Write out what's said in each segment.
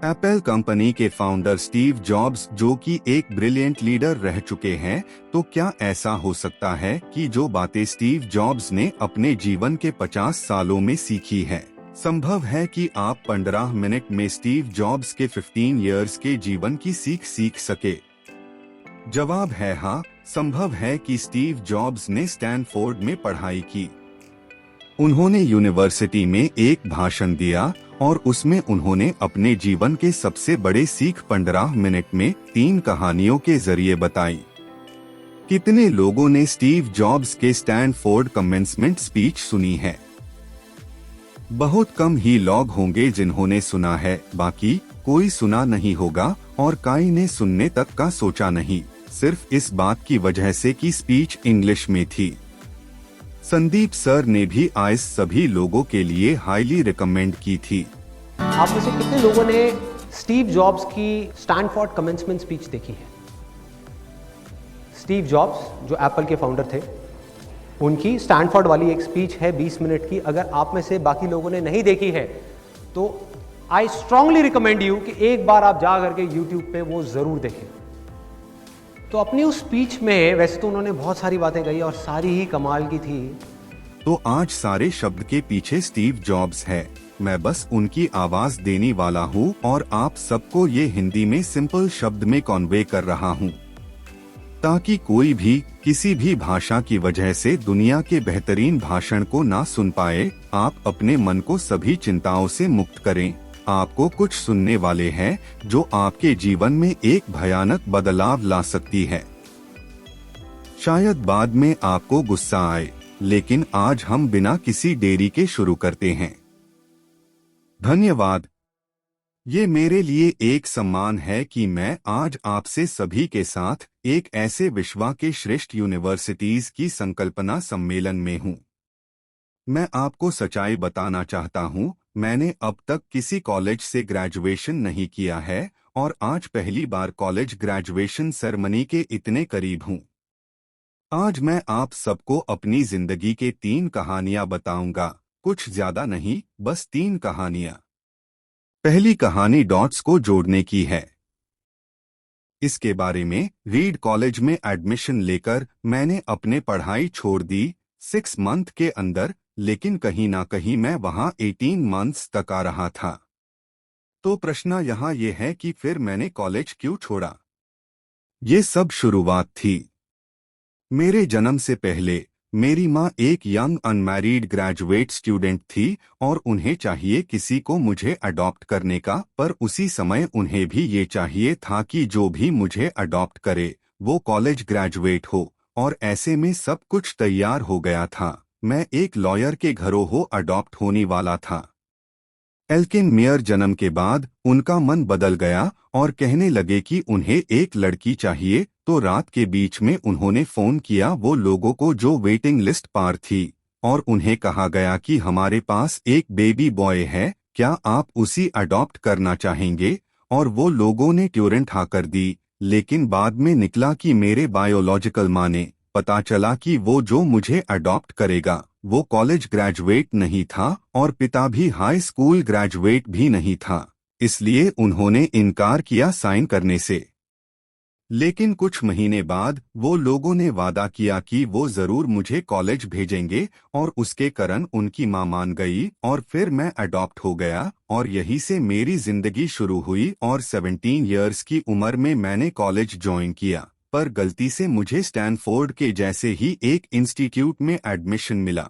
Apple company के founder Steve jobs, जो कि एक ब्रिलियंट लीडर रह चुके हैं, तो क्या ऐसा हो सकता है कि जो बातें स्टीव जॉब्स ने अपने जीवन के 50 सालों में सीखी है, संभव है कि आप 15 मिनट में स्टीव जॉब्स के 15 इयर्स के जीवन की सीख सके? जवाब है हाँ, संभव है कि स्टीव जॉब्स ने स्टैनफोर्ड में पढ़ाई की। उन्होंने यूनिवर्सिटी में एक भाषण दिया और उसमें उन्होंने अपने जीवन के सबसे बड़े सीख 15 मिनट में 3 कहानियों के जरिए बताई। कितने लोगों ने स्टीव जॉब्स के स्टैनफोर्ड कमेंसमेंट स्पीच सुनी है? बहुत कम ही लोग होंगे जिन्होंने सुना है, बाकी कोई सुना नहीं होगा और कई ने सुनने तक का सोचा नहीं, सिर्फ इस बात की वजह से कि स्पीच इंग्लिश में थी। संदीप सर ने भी आइस सभी लोगों के लिए हाईली रिकमेंड की थी। आप में से कितने लोगों ने स्टीव जॉब्स की स्टैनफोर्ड कमेंसमेंट स्पीच देखी है? स्टीव जॉब्स जो एप्पल के फाउंडर थे, उनकी स्टैनफोर्ड वाली एक स्पीच है 20 मिनट की। अगर आप में से बाकी लोगों ने नहीं देखी है तो आई स्ट्रांगली रिकमेंड यू कि एक बार आप जा करके यूट्यूब पे वो जरूर देखें। तो अपनी उस स्पीच में वैसे तो उन्होंने बहुत सारी बातें कही और सारी ही कमाल की थी। तो आज सारे शब्द के पीछे स्टीव जॉब्स है, मैं बस उनकी आवाज देने वाला हूँ और आप सबको ये हिंदी में सिंपल शब्द में कन्वे कर रहा हूँ, ताकि कोई भी किसी भी भाषा की वजह से दुनिया के बेहतरीन भाषण को ना सुन पाए। आप अपने मन को सभी चिंताओं से मुक्त करें। आपको कुछ सुनने वाले हैं जो आपके जीवन में एक भयानक बदलाव ला सकती है। शायद बाद में आपको गुस्सा आए, लेकिन आज हम बिना किसी देरी के शुरू करते हैं। धन्यवाद। ये मेरे लिए एक सम्मान है कि मैं आज आपसे सभी के साथ एक ऐसे विश्व के श्रेष्ठ यूनिवर्सिटीज की संकल्पना सम्मेलन में हूँ। मैं आपको सच्चाई बताना चाहता हूँ, मैंने अब तक किसी कॉलेज से ग्रेजुएशन नहीं किया है और आज पहली बार कॉलेज ग्रेजुएशन सेरेमनी के इतने करीब हूँ। आज मैं आप सबको अपनी जिंदगी के 3 कहानियां बताऊंगा, कुछ ज्यादा नहीं, बस 3 कहानियां। पहली कहानी डॉट्स को जोड़ने की है। इसके बारे में रीड कॉलेज में एडमिशन लेकर मैंने अपने पढ़ाई छोड़ दी 6 मंथ के अंदर, लेकिन कहीं ना कहीं मैं वहां 18 मंथ्स तक आ रहा था। तो प्रश्न यहाँ ये है कि फिर मैंने कॉलेज क्यों छोड़ा? ये सब शुरुआत थी मेरे जन्म से पहले। मेरी माँ एक यंग अनमैरिड ग्रेजुएट स्टूडेंट थी और उन्हें चाहिए किसी को मुझे अडॉप्ट करने का, पर उसी समय उन्हें भी ये चाहिए था कि जो भी मुझे अडॉप्ट करे वो कॉलेज ग्रेजुएट हो, और ऐसे में सब कुछ तैयार हो गया था। मैं एक लॉयर के घरों हो अडॉप्ट होने वाला था। लेकिन मेयर जन्म के बाद उनका मन बदल गया और कहने लगे कि उन्हें एक लड़की चाहिए। तो रात के बीच में उन्होंने फोन किया वो लोगों को जो वेटिंग लिस्ट पार थी, और उन्हें कहा गया कि हमारे पास एक बेबी बॉय है, क्या आप उसी अडॉप्ट करना चाहेंगे? और वो लोगों ने ट्यूरेंट हाँ कर दी। लेकिन बाद में निकला कि मेरे बायोलॉजिकल माँ ने पता चला कि वो जो मुझे अडॉप्ट करेगा वो कॉलेज ग्रेजुएट नहीं था और पिता भी हाई स्कूल ग्रेजुएट भी नहीं था, इसलिए उन्होंने इनकार किया साइन करने से। लेकिन कुछ महीने बाद वो लोगों ने वादा किया कि वो जरूर मुझे कॉलेज भेजेंगे और उसके कारण उनकी मां मान गई और फिर मैं अडॉप्ट हो गया और यहीं से मेरी जिंदगी शुरू हुई। और 17 इयर्स की उम्र में मैंने कॉलेज ज्वाइन किया, पर गलती से मुझे स्टैनफोर्ड के जैसे ही एक इंस्टीट्यूट में एडमिशन मिला।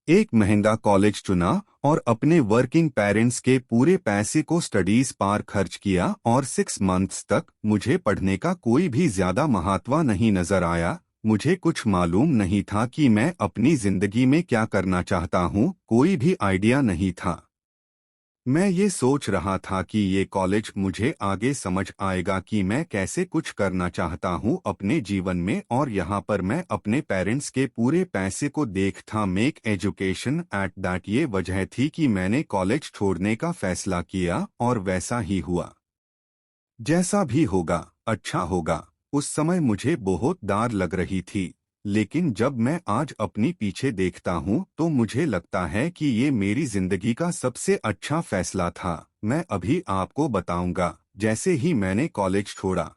एक महंगा कॉलेज चुना और अपने वर्किंग पेरेंट्स के पूरे पैसे को स्टडीज पर खर्च किया और 6 मंथ्स तक मुझे पढ़ने का कोई भी ज्यादा महत्व नहीं नजर आया। मुझे कुछ मालूम नहीं था कि मैं अपनी जिंदगी में क्या करना चाहता हूँ, कोई भी आइडिया नहीं था। मैं ये सोच रहा था कि ये कॉलेज मुझे आगे समझ आएगा कि मैं कैसे कुछ करना चाहता हूँ अपने जीवन में, और यहाँ पर मैं अपने पेरेंट्स के पूरे पैसे को देखता मेक एजुकेशन एट दैट। ये वजह थी कि मैंने कॉलेज छोड़ने का फैसला किया और वैसा ही हुआ। जैसा भी होगा अच्छा होगा। उस समय मुझे बहुत डर लग रही थी, लेकिन जब मैं आज अपनी पीछे देखता हूँ तो मुझे लगता है कि ये मेरी जिंदगी का सबसे अच्छा फैसला था। मैं अभी आपको बताऊंगा। जैसे ही मैंने कॉलेज छोड़ा,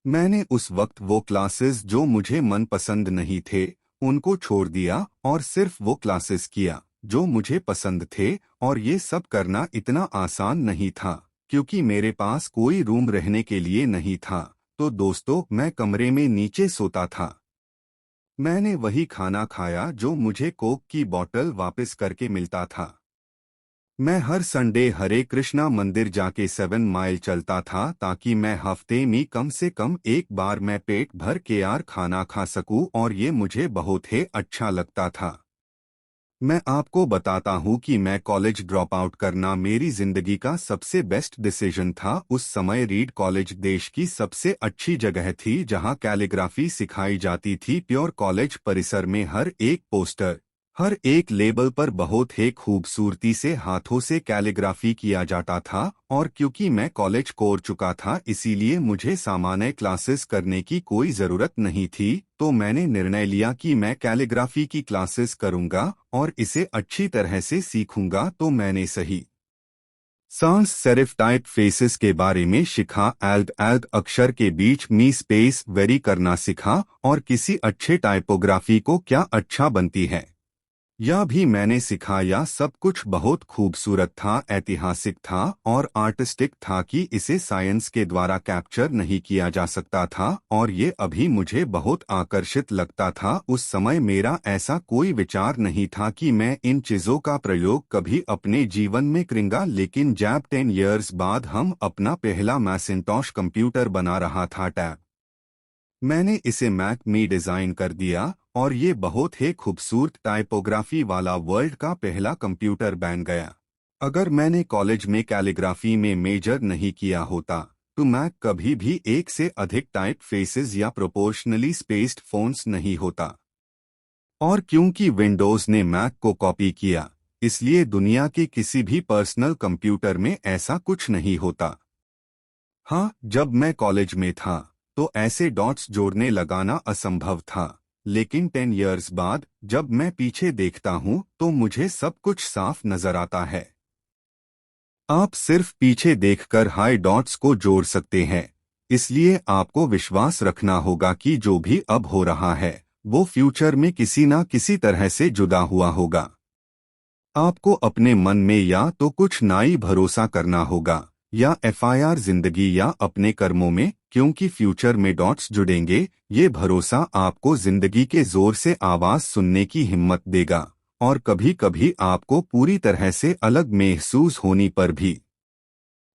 मैंने उस वक्त वो क्लासेस जो मुझे मनपसंद नहीं थे उनको छोड़ दिया और सिर्फ वो क्लासेस किया जो मुझे पसंद थे। और ये सब करना इतना आसान नहीं था क्योंकि मेरे पास कोई रूम रहने के लिए नहीं था। तो दोस्तों, मैं कमरे में नीचे सोता था। मैंने वही खाना खाया जो मुझे कोक की बोतल वापस करके मिलता था। मैं हर संडे हरे कृष्णा मंदिर जाके 7 माइल चलता था ताकि मैं हफ्ते में कम से कम एक बार मैं पेट भर के यार खाना खा सकूं, और ये मुझे बहुत ही अच्छा लगता था। मैं आपको बताता हूँ कि मैं कॉलेज ड्रॉप आउट करना मेरी जिंदगी का सबसे बेस्ट डिसीजन था। उस समय रीड कॉलेज देश की सबसे अच्छी जगह थी जहाँ कैलीग्राफी सिखाई जाती थी। प्योर कॉलेज परिसर में हर एक पोस्टर, हर एक लेबल पर बहुत ही खूबसूरती से हाथों से कैलीग्राफी किया जाता था। और क्योंकि मैं कॉलेज छोड़ चुका था इसीलिए मुझे सामान्य क्लासेस करने की कोई ज़रूरत नहीं थी। तो मैंने निर्णय लिया कि मैं कैलीग्राफी की क्लासेस करूंगा और इसे अच्छी तरह से सीखूंगा। तो मैंने सही सांस सेरिफ टाइप फेसेस के बारे में सीखा, एल्ड अक्षर के बीच मी स्पेस वेरी करना सीखा, और किसी अच्छे टाइपोग्राफी को क्या अच्छा बनती है यह भी मैंने सीखा। यह सब कुछ बहुत खूबसूरत था, ऐतिहासिक था और आर्टिस्टिक था कि इसे साइंस के द्वारा कैप्चर नहीं किया जा सकता था, और ये अभी मुझे बहुत आकर्षित लगता था। उस समय मेरा ऐसा कोई विचार नहीं था कि मैं इन चीज़ों का प्रयोग कभी अपने जीवन में करूंगा। लेकिन जब 10 इयर्स बाद हम अपना पहला मैसिंटॉश कंप्यूटर बना रहा था टैब, मैंने इसे मैक में डिज़ाइन कर दिया और ये बहुत ही खूबसूरत टाइपोग्राफी वाला वर्ल्ड का पहला कंप्यूटर बन गया। अगर मैंने कॉलेज में कैलीग्राफी में मेजर नहीं किया होता तो मैक कभी भी एक से अधिक टाइप फेसेस या प्रोपोर्शनली स्पेस्ड फ़ॉन्ट्स नहीं होता। और क्योंकि विंडोज़ ने मैक को कॉपी किया, इसलिए दुनिया के किसी भी पर्सनल कंप्यूटर में ऐसा कुछ नहीं होता। हाँ, जब मैं कॉलेज में था तो ऐसे डॉट्स जोड़ने लगाना असंभव था, लेकिन 10 इयर्स बाद जब मैं पीछे देखता हूँ तो मुझे सब कुछ साफ नजर आता है। आप सिर्फ पीछे देखकर हाई डॉट्स को जोड़ सकते हैं, इसलिए आपको विश्वास रखना होगा कि जो भी अब हो रहा है वो फ्यूचर में किसी ना किसी तरह से जुड़ा हुआ होगा। आपको अपने मन में या तो कुछ नाई भरोसा करना होगा या एफआईआर जिंदगी या अपने कर्मों में, क्योंकि फ्यूचर में डॉट्स जुड़ेंगे। ये भरोसा आपको जिंदगी के जोर से आवाज सुनने की हिम्मत देगा, और कभी कभी आपको पूरी तरह से अलग महसूस होने पर भी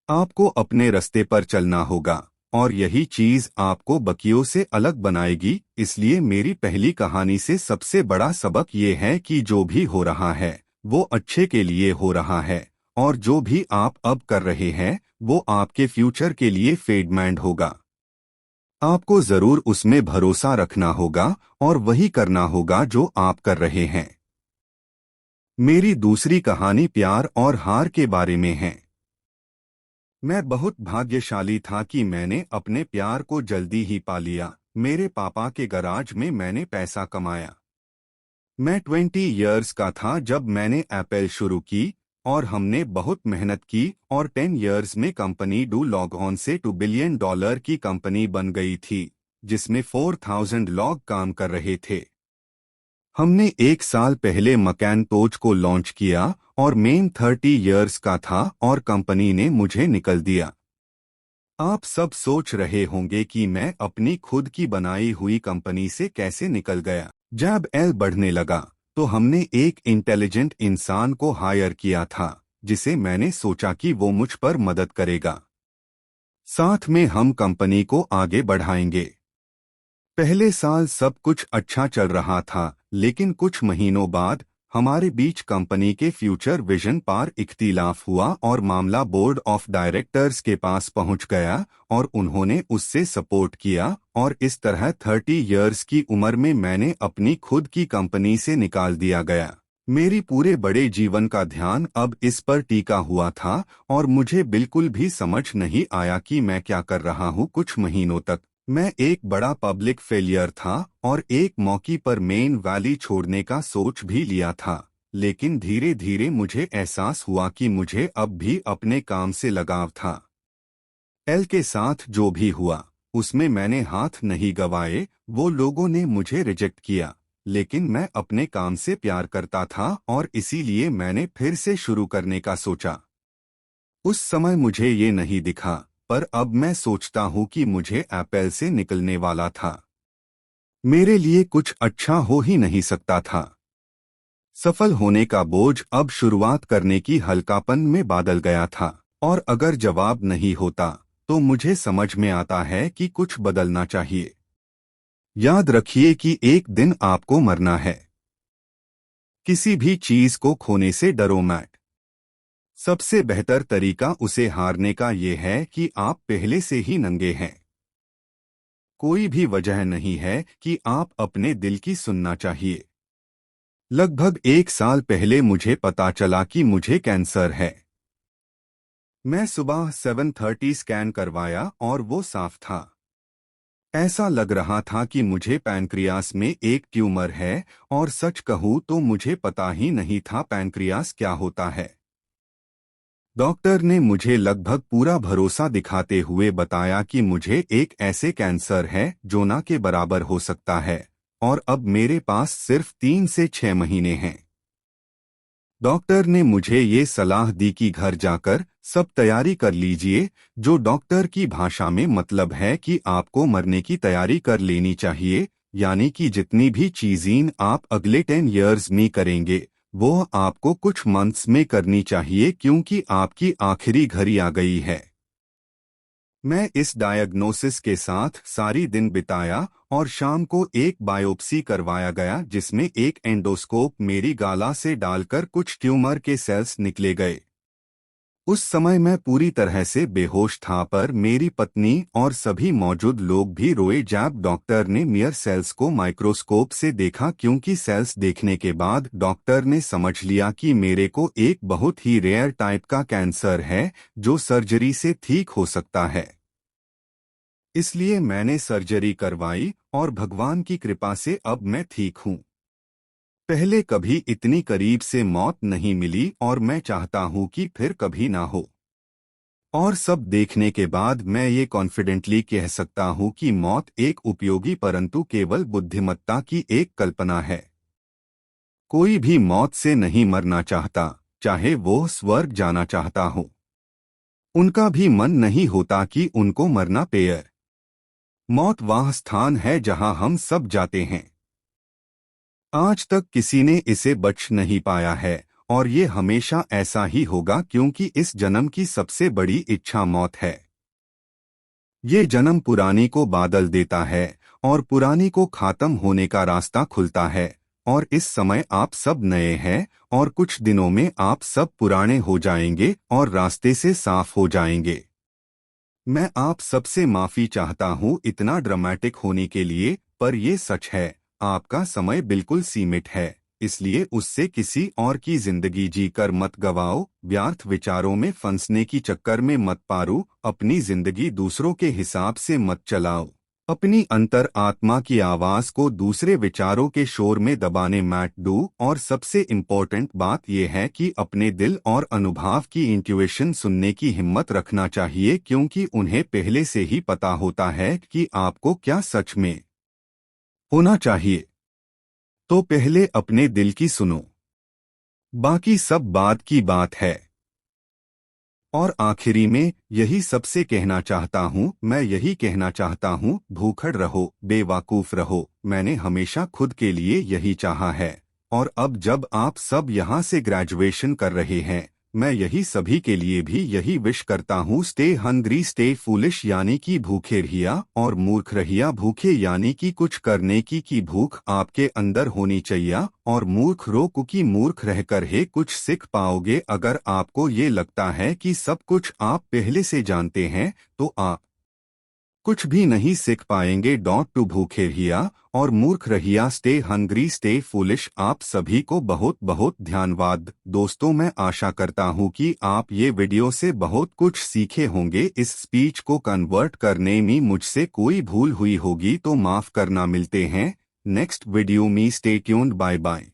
आपको अपने रास्ते पर चलना होगा, और यही चीज आपको बाकियों से अलग बनाएगी। इसलिए मेरी पहली कहानी से सबसे बड़ा सबक ये है कि जो भी हो रहा है वो अच्छे के लिए हो रहा है, और जो भी आप अब कर रहे हैं वो आपके फ्यूचर के लिए फेडमेंट होगा। आपको जरूर उसमें भरोसा रखना होगा और वही करना होगा जो आप कर रहे हैं। मेरी दूसरी कहानी प्यार और हार के बारे में है। मैं बहुत भाग्यशाली था कि मैंने अपने प्यार को जल्दी ही पा लिया। मेरे पापा के गराज में मैंने पैसा कमाया। मैं 20 इयर्स का था जब मैंने एप्पल शुरू की, और हमने बहुत मेहनत की, और 10 इयर्स में कंपनी डू लॉग ऑन से $2 बिलियन की कंपनी बन गई थी, जिसमें 4000 लोग काम कर रहे थे। हमने एक साल पहले मैकिन्टोश को लॉन्च किया और मैं 30 इयर्स का था और कंपनी ने मुझे निकल दिया। आप सब सोच रहे होंगे कि मैं अपनी खुद की बनाई हुई कंपनी से कैसे निकल गया। जब एल बढ़ने लगा तो हमने एक इंटेलिजेंट इंसान को हायर किया था जिसे मैंने सोचा कि वो मुझ पर मदद करेगा। साथ में हम कंपनी को आगे बढ़ाएंगे। पहले साल सब कुछ अच्छा चल रहा था, लेकिन कुछ महीनों बाद हमारे बीच कंपनी के फ्यूचर विजन पर इख्तिलाफ हुआ और मामला बोर्ड ऑफ डायरेक्टर्स के पास पहुंच गया और उन्होंने उससे सपोर्ट किया, और इस तरह 30 इयर्स की उम्र में मैंने अपनी खुद की कंपनी से निकाल दिया गया। मेरी पूरे बड़े जीवन का ध्यान अब इस पर टिका हुआ था और मुझे बिल्कुल भी समझ नहीं आया कि मैं क्या कर रहा हूँ। कुछ महीनों तक मैं एक बड़ा पब्लिक फेलियर था और एक मौके पर मेन वैली छोड़ने का सोच भी लिया था, लेकिन धीरे धीरे मुझे एहसास हुआ कि मुझे अब भी अपने काम से लगाव था। एल के साथ जो भी हुआ उसमें मैंने हाथ नहीं गंवाए। वो लोगों ने मुझे रिजेक्ट किया, लेकिन मैं अपने काम से प्यार करता था और इसीलिए मैंने फिर से शुरू करने का सोचा। उस समय मुझे ये नहीं दिखा, पर अब मैं सोचता हूँ कि मुझे एप्पल से निकलने वाला था। मेरे लिए कुछ अच्छा हो ही नहीं सकता था। सफल होने का बोझ अब शुरुआत करने की हल्कापन में बदल गया था, और अगर जवाब नहीं होता तो मुझे समझ में आता है कि कुछ बदलना चाहिए। याद रखिए कि एक दिन आपको मरना है। किसी भी चीज को खोने से डरो मत। सबसे बेहतर तरीका उसे हारने का ये है कि आप पहले से ही नंगे हैं। कोई भी वजह नहीं है कि आप अपने दिल की सुनना चाहिए। लगभग 1 साल पहले मुझे पता चला कि मुझे कैंसर है। मैं सुबह 7:30 स्कैन करवाया और वो साफ था। ऐसा लग रहा था कि मुझे पैनक्रियास में एक ट्यूमर है, और सच कहूँ तो मुझे पता ही नहीं था पैनक्रियास क्या होता है। डॉक्टर ने मुझे लगभग पूरा भरोसा दिखाते हुए बताया कि मुझे एक ऐसे कैंसर है जो ना के बराबर हो सकता है, और अब मेरे पास सिर्फ 3 से 6 महीने हैं। डॉक्टर ने मुझे ये सलाह दी कि घर जाकर सब तैयारी कर लीजिए, जो डॉक्टर की भाषा में मतलब है कि आपको मरने की तैयारी कर लेनी चाहिए, यानी कि जितनी भी चीजें आप अगले 10 इयर्स में करेंगे वो आपको कुछ मंथ्स में करनी चाहिए, क्योंकि आपकी आखिरी घड़ी आ गई है। मैं इस डायग्नोसिस के साथ सारी दिन बिताया, और शाम को एक बायोप्सी करवाया गया जिसमें एक एंडोस्कोप मेरी गाला से डालकर कुछ ट्यूमर के सेल्स निकले गए। उस समय मैं पूरी तरह से बेहोश था, पर मेरी पत्नी और सभी मौजूद लोग भी रोए जब डॉक्टर ने मेयर सेल्स को माइक्रोस्कोप से देखा, क्योंकि सेल्स देखने के बाद डॉक्टर ने समझ लिया कि मेरे को एक बहुत ही रेयर टाइप का कैंसर है जो सर्जरी से ठीक हो सकता है। इसलिए मैंने सर्जरी करवाई और भगवान की कृपा से अब मैं ठीक हूँ। पहले कभी इतनी करीब से मौत नहीं मिली और मैं चाहता हूँ कि फिर कभी ना हो। और सब देखने के बाद मैं ये कॉन्फिडेंटली कह सकता हूँ कि मौत एक उपयोगी परंतु केवल बुद्धिमत्ता की एक कल्पना है। कोई भी मौत से नहीं मरना चाहता, चाहे वो स्वर्ग जाना चाहता हो। उनका भी मन नहीं होता कि उनको मरना पेय। मौत वह स्थान है जहां हम सब जाते हैं। आज तक किसी ने इसे बच नहीं पाया है, और ये हमेशा ऐसा ही होगा, क्योंकि इस जन्म की सबसे बड़ी इच्छा मौत है। ये जन्म पुरानी को बादल देता है और पुरानी को खात्म होने का रास्ता खुलता है, और इस समय आप सब नए हैं और कुछ दिनों में आप सब पुराने हो जाएंगे और रास्ते से साफ हो जाएंगे। मैं आप सबसे माफी चाहता हूँ इतना ड्रामेटिक होने के लिए, पर ये सच है। आपका समय बिल्कुल सीमित है, इसलिए उससे किसी और की जिंदगी जीकर मत गवाओ, व्यर्थ विचारों में फंसने की चक्कर में मत पारो, अपनी जिंदगी दूसरों के हिसाब से मत चलाओ, अपनी अंतर आत्मा की आवाज को दूसरे विचारों के शोर में दबाने मत दो, और सबसे इम्पोर्टेंट बात यह है कि अपने दिल और अनुभव की इंट्यूइशन सुनने की हिम्मत रखना चाहिए, क्योंकि उन्हें पहले से ही पता होता है कि आपको क्या सच में होना चाहिए। तो पहले अपने दिल की सुनो, बाकी सब बाद की बात है। और आखिरी में यही सबसे कहना चाहता हूँ, मैं यही कहना चाहता हूँ, भूखड़ रहो, बेवकूफ रहो। मैंने हमेशा खुद के लिए यही चाहा है, और अब जब आप सब यहाँ से ग्रेजुएशन कर रहे हैं, मैं यही सभी के लिए भी यही विश करता हूँ। स्टे हंग्री स्टे फूलिश, यानी कि भूखे रहिया, और मूर्ख रहिया भूखे, यानी कि कुछ करने की भूख आपके अंदर होनी चाहिए, और मूर्ख रो क्योंकि मूर्ख रहकर ही कुछ सीख पाओगे। अगर आपको ये लगता है कि सब कुछ आप पहले से जानते हैं तो आप कुछ भी नहीं सीख पाएंगे। डॉट टू भूखे रहिया और मूर्ख रहिया, स्टे हंग्री स्टे फूलिश। आप सभी को बहुत बहुत धन्यवाद दोस्तों। मैं आशा करता हूँ कि आप ये वीडियो से बहुत कुछ सीखे होंगे। इस स्पीच को कन्वर्ट करने में मुझसे कोई भूल हुई होगी तो माफ करना। मिलते हैं नेक्स्ट वीडियो में। Stay tuned, bye bye.